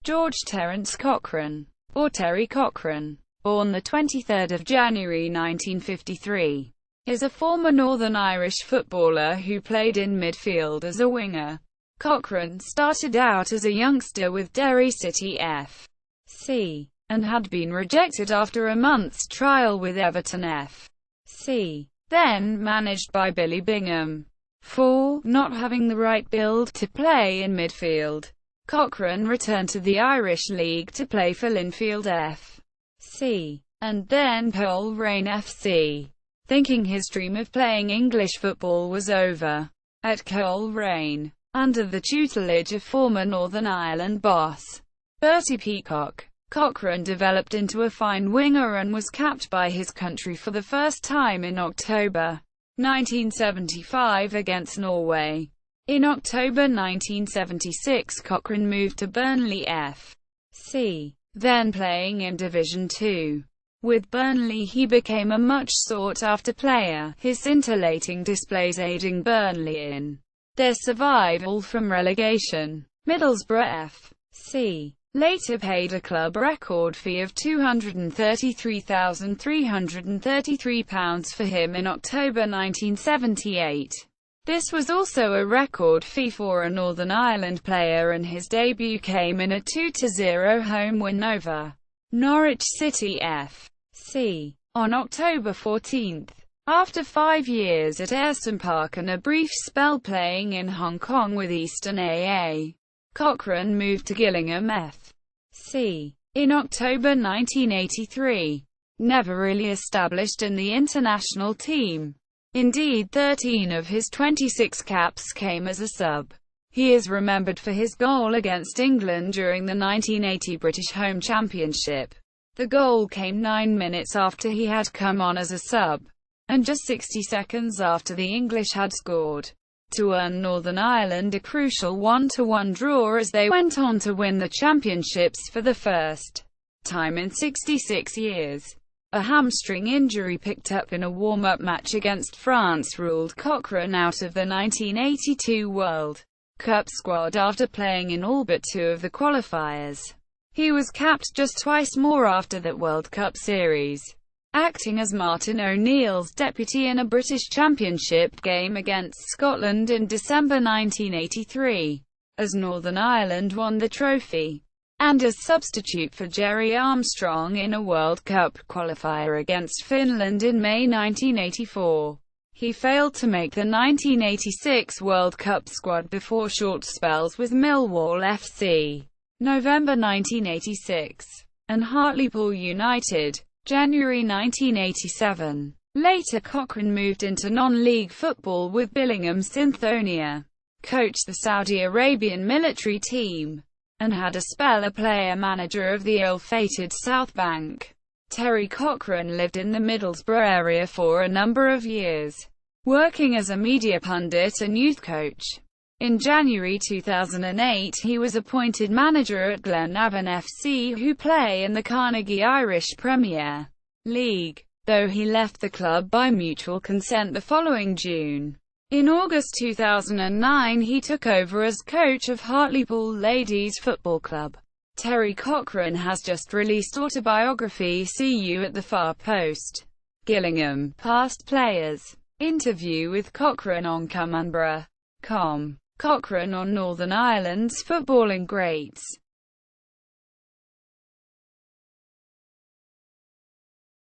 George Terence Cochrane, or Terry Cochrane, born the 23rd of January 1953, is a former Northern Irish footballer who played in midfield as a winger. Cochrane started out as a youngster with Derry City F.C, and had been rejected after a month's trial with Everton F.C, then managed by Billy Bingham, for not having the right build to play in midfield. Cochrane returned to the Irish League to play for Linfield F.C, and then Coleraine FC, thinking his dream of playing English football was over. At Coleraine, under the tutelage of former Northern Ireland boss Bertie Peacock, Cochrane developed into a fine winger and was capped by his country for the first time in October 1975 against Norway. In October 1976, Cochrane moved to Burnley F.C, then playing in Division 2. With Burnley he became a much sought-after player, his scintillating displays aiding Burnley in their survival from relegation. Middlesbrough F.C later paid a club record fee of £233,333 for him in October 1978. This was also a record fee for a Northern Ireland player, and his debut came in a 2-0 home win over Norwich City F.C. on October 14. After 5 years at Ayresome Park and a brief spell playing in Hong Kong with Eastern AA, Cochrane moved to Gillingham F.C. in October 1983. Never really established in the international team. Indeed, 13 of his 26 caps came as a sub. He is remembered for his goal against England during the 1980 British Home Championship. The goal came 9 minutes after he had come on as a sub, and just 60 seconds after the English had scored, to earn Northern Ireland a crucial 1-1 draw as they went on to win the championships for the first time in 66 years. A hamstring injury picked up in a warm-up match against France ruled Cochrane out of the 1982 World Cup squad after playing in all but 2 of the qualifiers. He was capped just twice more after that World Cup series, acting as Martin O'Neill's deputy in a British Championship game against Scotland in December 1983, as Northern Ireland won the trophy, and as substitute for Gerry Armstrong in a World Cup qualifier against Finland in May 1984. He failed to make the 1986 World Cup squad before short spells with Millwall FC, November 1986, and Hartlepool United, January 1987. Later Cochrane moved into non-league football with Gillingham Synthonia, coached the Saudi Arabian military team, and had a spell as player-manager of the ill-fated South Bank. Terry Cochrane lived in the Middlesbrough area for a number of years, working as a media pundit and youth coach. In January 2008 he was appointed manager at Gillingham FC, who play in the Carnegie Irish Premier League, though he left the club by mutual consent the following June. In August 2009 he took over as coach of Hartlepool Ladies Football Club. Terry Cochrane has just released autobiography See You at the Far Post. Gillingham, past players. Interview with Cochrane on Comanbra.com. Cochrane on Northern Ireland's footballing greats.